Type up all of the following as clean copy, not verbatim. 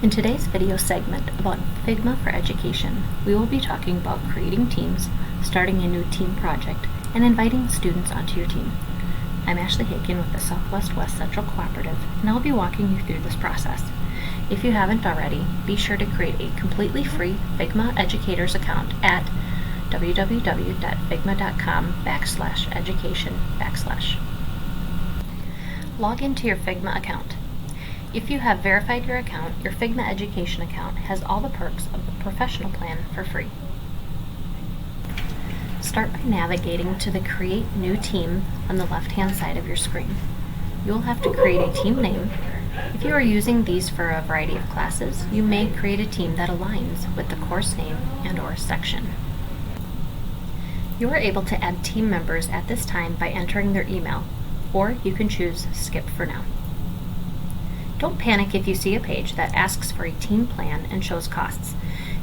In today's video segment about Figma for Education, we will be talking about creating teams, starting a new team project, and inviting students onto your team. I'm Ashley Haken with the Southwest West Central Cooperative, and I'll be walking you through this process. If you haven't already, be sure to create a completely free Figma Educators account at www.figma.com/education/. Log into your Figma account. If you have verified your account, your Figma Education account has all the perks of the professional plan for free. Start by navigating to the Create New Team on the left-hand side of your screen. You'll have to create a team name. If you are using these for a variety of classes, you may create a team that aligns with the course name and/or section. You are able to add team members at this time by entering their email, or you can choose Skip for now. Don't panic if you see a page that asks for a team plan and shows costs.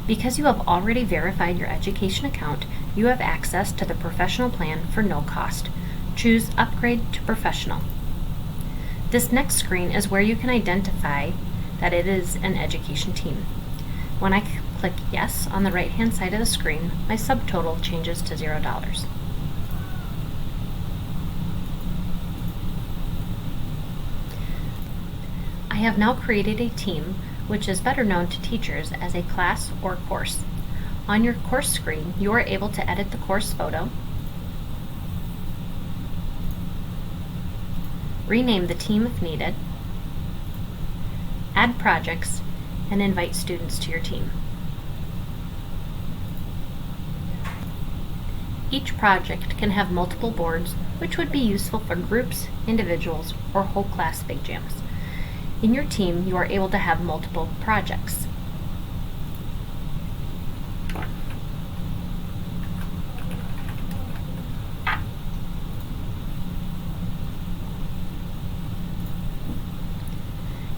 Because you have already verified your education account, you have access to the professional plan for no cost. Choose Upgrade to Professional. This next screen is where you can identify that it is an education team. When I click Yes on the right-hand side of the screen, my subtotal changes to $0. I have now created a team, which is better known to teachers as a class or course. On your course screen, you are able to edit the course photo, rename the team if needed, add projects, and invite students to your team. Each project can have multiple boards, which would be useful for groups, individuals, or whole class big jams. In your team, you are able to have multiple projects.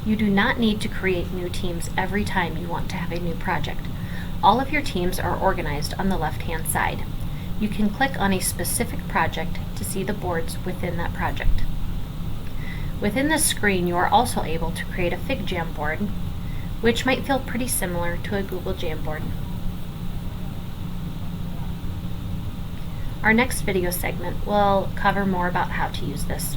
You do not need to create new teams every time you want to have a new project. All of your teams are organized on the left-hand side. You can click on a specific project to see the boards within that project. Within this screen, you are also able to create a FigJam board, which might feel pretty similar to a Google Jamboard. Our next video segment will cover more about how to use this.